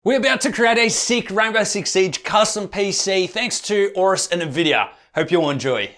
We're about to create a sick Rainbow Six Siege custom PC thanks to Aorus and Nvidia. Hope you all enjoy.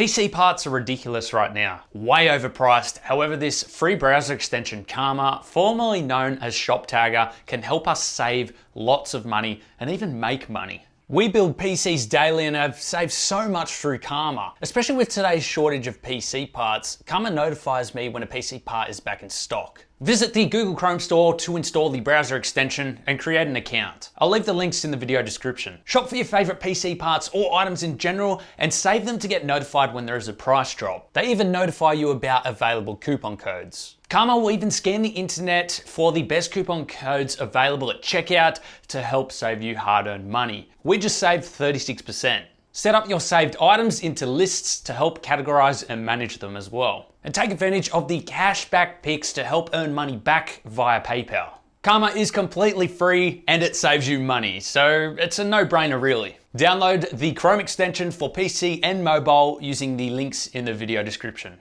PC parts are ridiculous right now, way overpriced. However, this free browser extension Karma, formerly known as ShopTagger, can help us save lots of money and even make money. We build PCs daily and have saved so much through Karma. Especially with today's shortage of PC parts, Karma notifies me when a PC part is back in stock. Visit the Google Chrome store to install the browser extension and create an account. I'll leave the links in the video description. Shop for your favorite PC parts or items in general and save them to get notified when there is a price drop. They even notify you about available coupon codes. Karma will even scan the internet for the best coupon codes available at checkout to help save you hard-earned money. We just saved 36%. Set up your saved items into lists to help categorize and manage them as well. And take advantage of the cashback picks to help earn money back via PayPal. Karma is completely free and it saves you money, so it's a no-brainer really. Download the Chrome extension for PC and mobile using the links in the video description.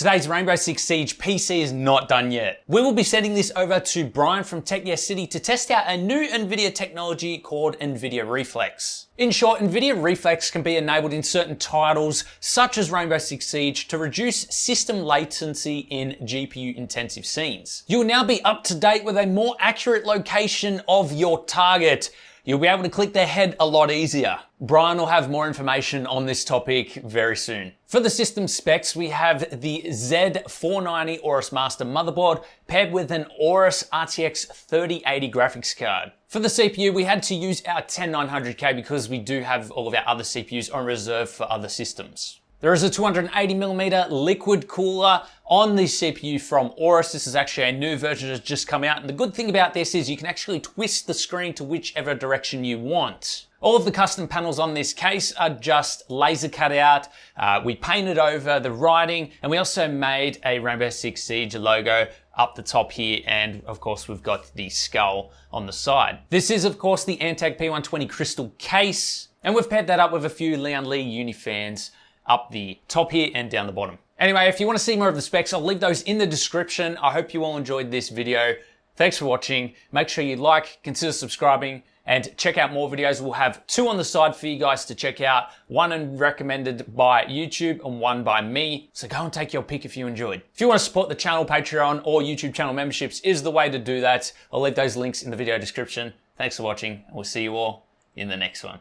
today's Rainbow Six Siege PC is not done yet. We will be sending this over to Brian from Tech Yes City to test out a new Nvidia technology called Nvidia Reflex. In short, Nvidia Reflex can be enabled in certain titles, such as Rainbow Six Siege, to reduce system latency in GPU-intensive scenes. You will now be up to date with a more accurate location of your target. You'll be able to click their head a lot easier. Brian will have more information on this topic very soon. For the system specs, we have the Z490 Aorus Master motherboard paired with an AORUS RTX 3080 graphics card. For the CPU, we had to use our 10900K because we do have all of our other CPUs on reserve for other systems. There is a 280mm liquid cooler on the CPU from AORUS. This is actually a new version that's just come out. And the good thing about this is you can actually twist the screen to whichever direction you want. All of the custom panels on this case are just laser cut out. We painted over the writing, and we also made a Rainbow Six Siege logo up the top here, and of course we've got the skull on the side. This is of course the Antag P120 crystal case, and we've paired that up with a few Leon Lee uni fans up the top here and down the bottom. Anyway, if you want to see more of the specs, I'll leave those in the description. I hope you all enjoyed this video. Thanks for watching. Make sure you like, consider subscribing, and check out more videos. We'll have two on the side for you guys to check out. One recommended by YouTube and one by me. So go and take your pick if you enjoyed. If you want to support the channel, Patreon or YouTube channel memberships is the way to do that. I'll leave those links in the video description. Thanks for watching, and we'll see you all in the next one.